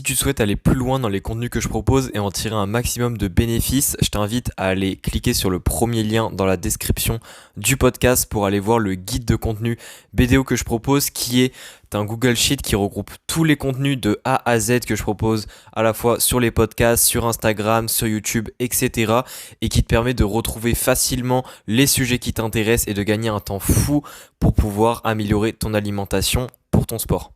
tu souhaites aller plus loin dans les contenus que je propose et en tirer un maximum de bénéfices, je t'invite à aller cliquer sur le premier lien dans la description du podcast pour aller voir le guide de contenu BDO que je propose, qui est un Google Sheet qui regroupe tous les contenus de A à Z que je propose à la fois sur les podcasts, sur Instagram, sur YouTube, etc. et qui te permet de retrouver facilement les sujets qui t'intéressent et de gagner un temps fou pour pouvoir améliorer ton alimentation pour ton sport.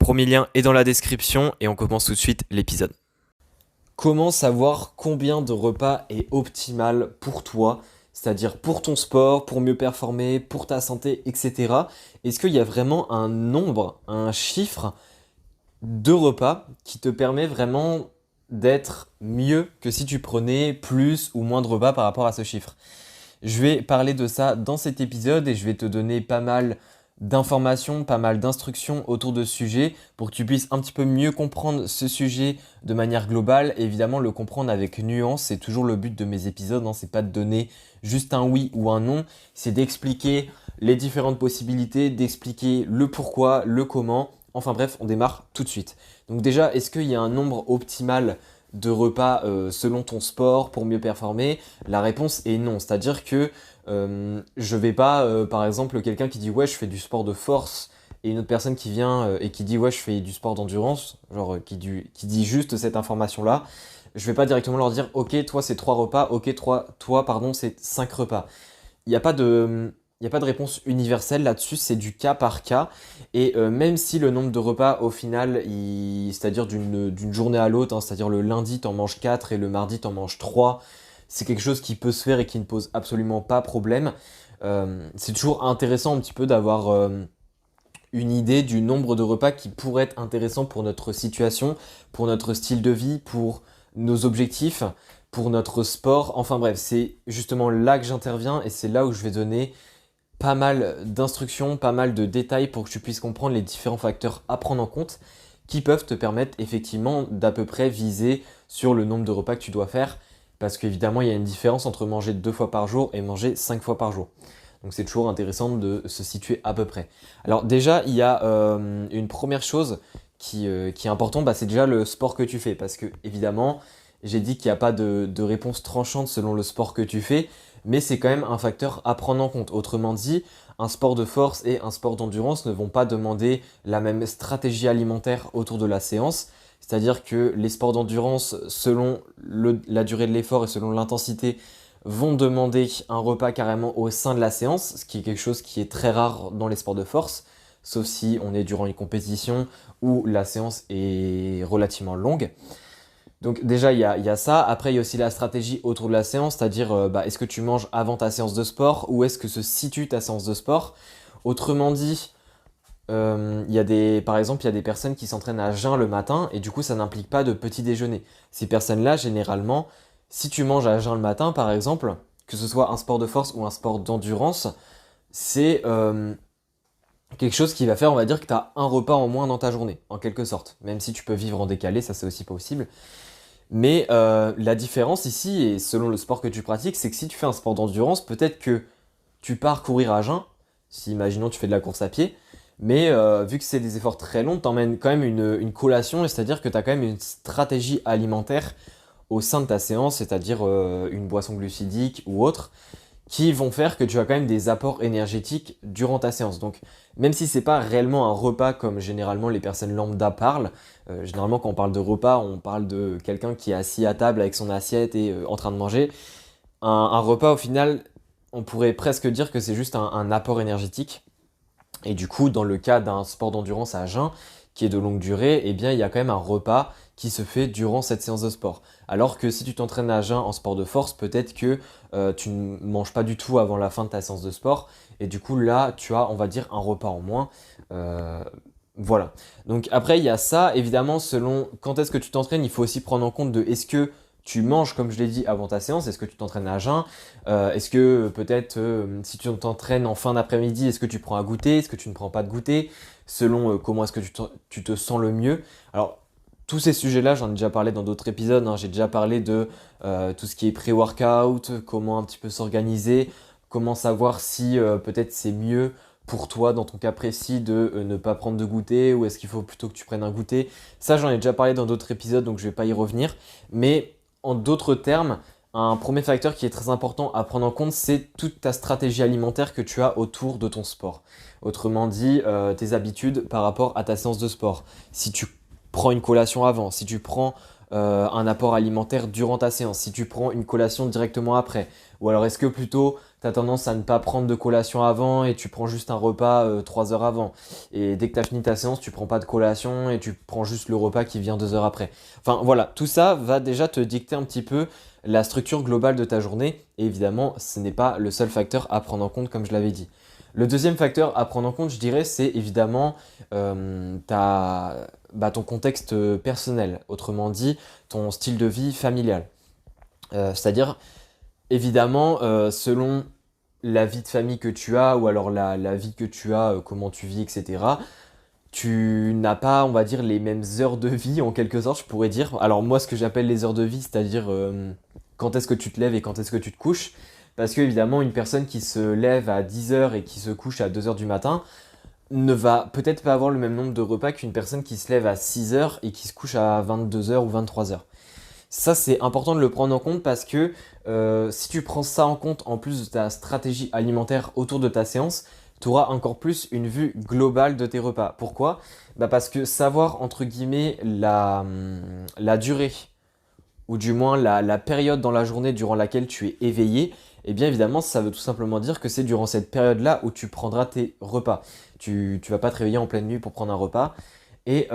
Premier lien est dans la description et on commence tout de suite l'épisode. Comment savoir combien de repas est optimal pour toi, c'est-à-dire pour ton sport, pour mieux performer, pour ta santé, etc. Est-ce qu'il y a vraiment un nombre, un chiffre de repas qui te permet vraiment d'être mieux que si tu prenais plus ou moins de repas par rapport à ce chiffre? Je vais parler de ça dans cet épisode et je vais te donner pas mal d'informations, pas mal d'instructions autour de ce sujet pour que tu puisses un petit peu mieux comprendre ce sujet de manière globale. Évidemment, le comprendre avec nuance, c'est toujours le but de mes épisodes, hein. C'est pas de donner juste un oui ou un non, c'est d'expliquer les différentes possibilités, d'expliquer le pourquoi, le comment. Enfin bref, on démarre tout de suite. Donc déjà, est-ce qu'il y a un nombre optimal de repas selon ton sport pour mieux performer? La réponse est non, c'est-à-dire que je vais pas, par exemple, quelqu'un qui dit ouais je fais du sport de force et une autre personne qui vient et qui dit ouais je fais du sport d'endurance, genre qui dit juste cette information-là, je vais pas directement leur dire ok toi c'est 3 repas, ok toi pardon c'est 5 repas. Il n'y a pas de... Il n'y a pas de réponse universelle là-dessus, c'est du cas par cas. Et même si le nombre de repas au final, c'est-à-dire d'une journée à l'autre, hein, c'est-à-dire le lundi t'en manges 4 et le mardi t'en manges 3, c'est quelque chose qui peut se faire et qui ne pose absolument pas problème. C'est toujours intéressant un petit peu d'avoir une idée du nombre de repas qui pourrait être intéressant pour notre situation, pour notre style de vie, pour nos objectifs, pour notre sport. Enfin bref, c'est justement là que j'interviens et c'est là où je vais donner pas mal d'instructions, pas mal de détails pour que tu puisses comprendre les différents facteurs à prendre en compte qui peuvent te permettre effectivement d'à peu près viser sur le nombre de repas que tu dois faire. Parce qu'évidemment, il y a une différence entre manger 2 fois par jour et manger 5 fois par jour. Donc c'est toujours intéressant de se situer à peu près. Alors déjà, il y a une première chose qui est importante, c'est déjà le sport que tu fais. Parce que évidemment, j'ai dit qu'il n'y a pas de réponse tranchante selon le sport que tu fais, mais c'est quand même un facteur à prendre en compte. Autrement dit, un sport de force et un sport d'endurance ne vont pas demander la même stratégie alimentaire autour de la séance. C'est-à-dire que les sports d'endurance, selon la durée de l'effort et selon l'intensité, vont demander un repas carrément au sein de la séance, ce qui est quelque chose qui est très rare dans les sports de force, sauf si on est durant une compétition où la séance est relativement longue. Donc déjà, il y a ça. Après, il y a aussi la stratégie autour de la séance, c'est-à-dire est-ce que tu manges avant ta séance de sport ou est-ce que se situe ta séance de sport? Autrement dit, par exemple, il y a des personnes qui s'entraînent à jeun le matin et du coup, ça n'implique pas de petit déjeuner. Ces personnes-là, généralement, si tu manges à jeun le matin, par exemple, que ce soit un sport de force ou un sport d'endurance, c'est quelque chose qui va faire, on va dire, que tu as un repas en moins dans ta journée, en quelque sorte. Même si tu peux vivre en décalé, ça c'est aussi possible. Mais la différence ici, et selon le sport que tu pratiques, c'est que si tu fais un sport d'endurance, peut-être que tu pars courir à jeun, si imaginons tu fais de la course à pied, mais vu que c'est des efforts très longs, t'emmènes quand même une collation, c'est-à-dire que tu as quand même une stratégie alimentaire au sein de ta séance, c'est-à-dire une boisson glucidique ou autre, qui vont faire que tu as quand même des apports énergétiques durant ta séance. Donc même si c'est pas réellement un repas comme généralement les personnes lambda parlent, généralement quand on parle de repas, on parle de quelqu'un qui est assis à table avec son assiette et en train de manger. Un repas au final, on pourrait presque dire que c'est juste un apport énergétique. Et du coup, dans le cas d'un sport d'endurance à jeun, qui est de longue durée, eh bien, il y a quand même un repas qui se fait durant cette séance de sport. Alors que si tu t'entraînes à jeun en sport de force, peut-être que tu ne manges pas du tout avant la fin de ta séance de sport. Et du coup, là, tu as, on va dire, un repas en moins. Voilà. Donc après, il y a ça. Évidemment, selon quand est-ce que tu t'entraînes, il faut aussi prendre en compte de est-ce que tu manges, comme je l'ai dit, avant ta séance. Est-ce que tu t'entraînes à jeun? Est-ce que peut-être, si tu t'entraînes en fin d'après-midi, est-ce que tu prends à goûter? Est-ce que tu ne prends pas de goûter? Selon comment est-ce que tu te sens le mieux. Alors, tous ces sujets-là, j'en ai déjà parlé dans d'autres épisodes, hein. J'ai déjà parlé de tout ce qui est pré-workout, comment un petit peu s'organiser, comment savoir si peut-être c'est mieux pour toi, dans ton cas précis, de ne pas prendre de goûter ou est-ce qu'il faut plutôt que tu prennes un goûter? Ça, j'en ai déjà parlé dans d'autres épisodes, donc je ne vais pas y revenir. Mais en d'autres termes, un premier facteur qui est très important à prendre en compte, c'est toute ta stratégie alimentaire que tu as autour de ton sport. Autrement dit, tes habitudes par rapport à ta séance de sport. Si tu prends une collation avant, si tu prends un apport alimentaire durant ta séance, si tu prends une collation directement après, ou alors est-ce que plutôt tu as tendance à ne pas prendre de collation avant et tu prends juste un repas 3 heures avant, et dès que tu as fini ta séance, tu prends pas de collation et tu prends juste le repas qui vient 2 heures après. Enfin voilà, tout ça va déjà te dicter un petit peu la structure globale de ta journée, et évidemment, ce n'est pas le seul facteur à prendre en compte comme je l'avais dit. Le deuxième facteur à prendre en compte, je dirais, c'est évidemment ton contexte personnel, autrement dit, ton style de vie familial. C'est-à-dire, évidemment, selon la vie de famille que tu as, ou alors la vie que tu as, comment tu vis, etc., tu n'as pas, on va dire, les mêmes heures de vie, en quelque sorte, je pourrais dire. Alors moi, ce que j'appelle les heures de vie, c'est-à-dire quand est-ce que tu te lèves et quand est-ce que tu te couches. Parce que, évidemment, une personne qui se lève à 10 heures et qui se couche à 2 heures du matin ne va peut-être pas avoir le même nombre de repas qu'une personne qui se lève à 6 heures et qui se couche à 22 heures ou 23 heures. Ça, c'est important de le prendre en compte parce que si tu prends ça en compte en plus de ta stratégie alimentaire autour de ta séance, tu auras encore plus une vue globale de tes repas. Pourquoi? Parce que savoir, entre guillemets, la durée, ou du moins la période dans la journée durant laquelle tu es éveillé, eh bien évidemment, ça veut tout simplement dire que c'est durant cette période-là où tu prendras tes repas. Tu vas pas te réveiller en pleine nuit pour prendre un repas. Et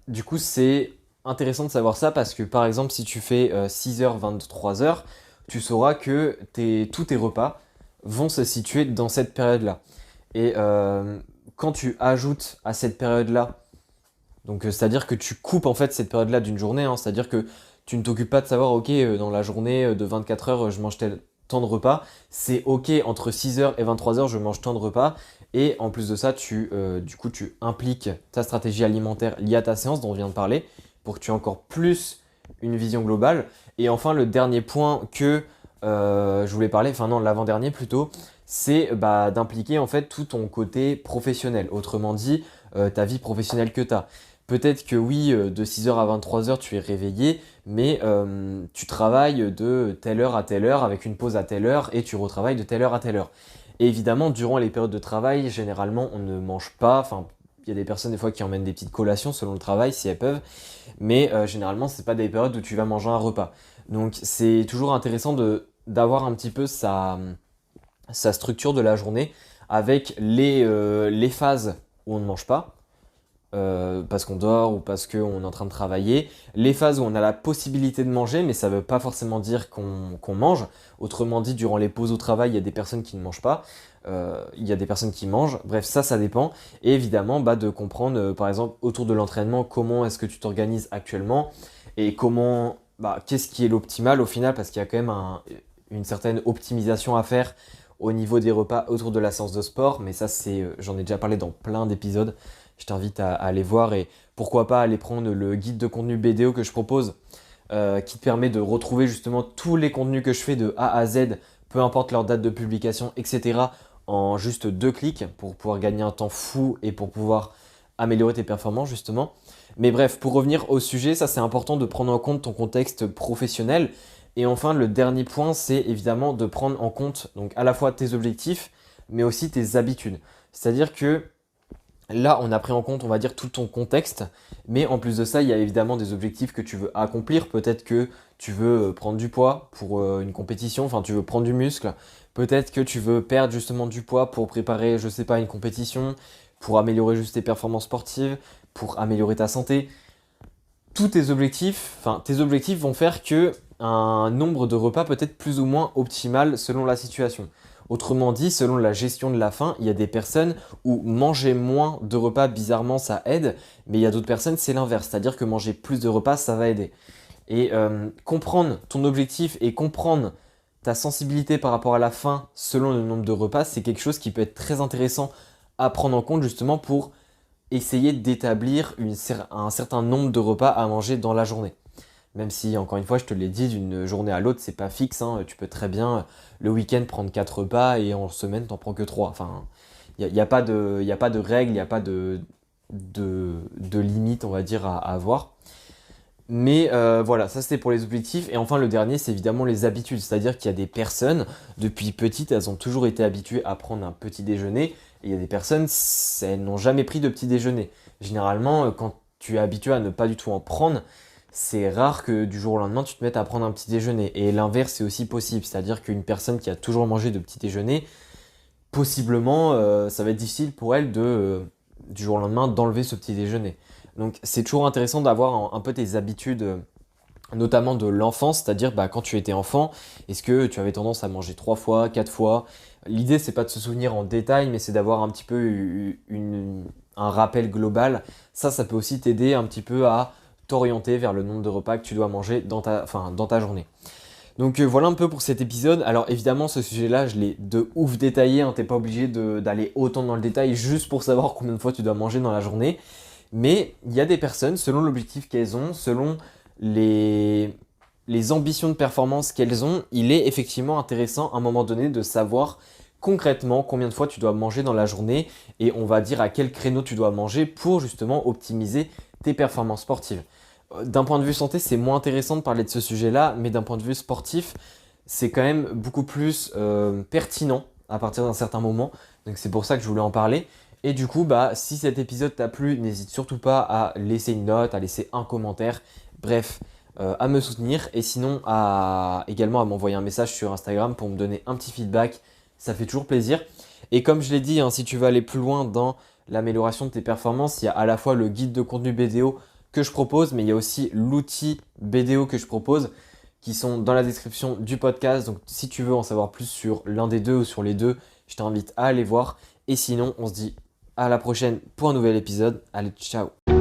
du coup, c'est intéressant de savoir ça parce que par exemple, si tu fais 6h, 23h, tu sauras que tous tes repas vont se situer dans cette période-là. Et quand tu ajoutes à cette période-là, donc c'est-à-dire que tu coupes en fait cette période-là d'une journée, hein, c'est-à-dire que tu ne t'occupes pas de savoir, ok, dans la journée de 24 heures, je mange tel temps de repas. C'est ok, entre 6 heures et 23 heures, je mange tant de repas. Et en plus de ça, du coup, tu impliques ta stratégie alimentaire liée à ta séance dont on vient de parler pour que tu aies encore plus une vision globale. Et enfin, le dernier point que je voulais parler, enfin non, l'avant-dernier plutôt, c'est d'impliquer en fait tout ton côté professionnel. Autrement dit, ta vie professionnelle que tu as. Peut-être que oui, de 6 heures à 23 heures, tu es réveillé, mais tu travailles de telle heure à telle heure avec une pause à telle heure et tu retravailles de telle heure à telle heure. Et évidemment, durant les périodes de travail, généralement, on ne mange pas. Enfin, il y a des personnes des fois qui emmènent des petites collations selon le travail si elles peuvent, mais généralement, ce n'est pas des périodes où tu vas manger un repas. Donc, c'est toujours intéressant d'avoir un petit peu sa structure de la journée avec les phases où on ne mange pas parce qu'on dort ou parce qu'on est en train de travailler, les phases où on a la possibilité de manger, mais ça ne veut pas forcément dire qu'on mange. Autrement dit, durant les pauses au travail, il y a des personnes qui ne mangent pas, il y a des personnes qui mangent, bref, ça dépend. Et évidemment, de comprendre, par exemple, autour de l'entraînement, comment est-ce que tu t'organises actuellement et qu'est-ce qui est l'optimal au final, parce qu'il y a quand même une certaine optimisation à faire au niveau des repas autour de la séance de sport, mais ça, j'en ai déjà parlé dans plein d'épisodes. Je t'invite à aller voir et pourquoi pas aller prendre le guide de contenu BDO que je propose qui te permet de retrouver justement tous les contenus que je fais de A à Z, peu importe leur date de publication, etc. en juste 2 clics pour pouvoir gagner un temps fou et pour pouvoir améliorer tes performances justement. Mais bref, pour revenir au sujet, ça c'est important de prendre en compte ton contexte professionnel. Et enfin, le dernier point, c'est évidemment de prendre en compte donc à la fois tes objectifs, mais aussi tes habitudes. C'est-à-dire que là, on a pris en compte, on va dire, tout ton contexte, mais en plus de ça, il y a évidemment des objectifs que tu veux accomplir. Peut-être que tu veux prendre du poids pour une compétition, enfin tu veux prendre du muscle. Peut-être que tu veux perdre justement du poids pour préparer, je sais pas, une compétition, pour améliorer juste tes performances sportives, pour améliorer ta santé. Tous tes objectifs vont faire que un nombre de repas peut être plus ou moins optimal selon la situation. Autrement dit, selon la gestion de la faim, il y a des personnes où manger moins de repas, bizarrement, ça aide, mais il y a d'autres personnes, c'est l'inverse, c'est-à-dire que manger plus de repas, ça va aider. Et comprendre ton objectif et comprendre ta sensibilité par rapport à la faim selon le nombre de repas, c'est quelque chose qui peut être très intéressant à prendre en compte justement pour essayer d'établir un certain nombre de repas à manger dans la journée. Même si, encore une fois, je te l'ai dit, d'une journée à l'autre, c'est pas fixe, hein. Tu peux très bien, le week-end, prendre 4 repas et en semaine, t'en prends que 3. Enfin, Il n'y a pas de règles, il n'y a pas de limite, on va dire, à avoir. Mais voilà, ça c'était pour les objectifs. Et enfin, le dernier, c'est évidemment les habitudes. C'est-à-dire qu'il y a des personnes, depuis petites, elles ont toujours été habituées à prendre un petit déjeuner. Et il y a des personnes, elles n'ont jamais pris de petit déjeuner. Généralement, quand tu es habitué à ne pas du tout en prendre, c'est rare que du jour au lendemain, tu te mettes à prendre un petit déjeuner. Et l'inverse est aussi possible. C'est-à-dire qu'une personne qui a toujours mangé de petit déjeuner, possiblement, ça va être difficile pour elle du jour au lendemain, d'enlever ce petit déjeuner. Donc c'est toujours intéressant d'avoir un peu tes habitudes, notamment de l'enfance, c'est-à-dire quand tu étais enfant, est-ce que tu avais tendance à manger 3 fois, 4 fois? L'idée c'est pas de se souvenir en détail, mais c'est d'avoir un petit peu un rappel global. Ça peut aussi t'aider un petit peu à t'orienter vers le nombre de repas que tu dois manger dans ta journée. Donc voilà un peu pour cet épisode. Alors évidemment ce sujet-là je l'ai de ouf détaillé, hein. T'es pas obligé d'aller autant dans le détail juste pour savoir combien de fois tu dois manger dans la journée. Mais il y a des personnes, selon l'objectif qu'elles ont, selon les ambitions de performance qu'elles ont, il est effectivement intéressant à un moment donné de savoir concrètement combien de fois tu dois manger dans la journée et on va dire à quel créneau tu dois manger pour justement optimiser tes performances sportives. D'un point de vue santé, c'est moins intéressant de parler de ce sujet-là, mais d'un point de vue sportif, c'est quand même beaucoup plus pertinent à partir d'un certain moment. Donc c'est pour ça que je voulais en parler. Et du coup, si cet épisode t'a plu, n'hésite surtout pas à laisser une note, à laisser un commentaire, bref, à me soutenir. Et sinon, également à m'envoyer un message sur Instagram pour me donner un petit feedback. Ça fait toujours plaisir. Et comme je l'ai dit, hein, si tu veux aller plus loin dans l'amélioration de tes performances, il y a à la fois le guide de contenu BDO que je propose, mais il y a aussi l'outil BDO que je propose qui sont dans la description du podcast. Donc si tu veux en savoir plus sur l'un des deux ou sur les deux, je t'invite à aller voir. Et sinon, on se dit à la prochaine pour un nouvel épisode. Allez, ciao!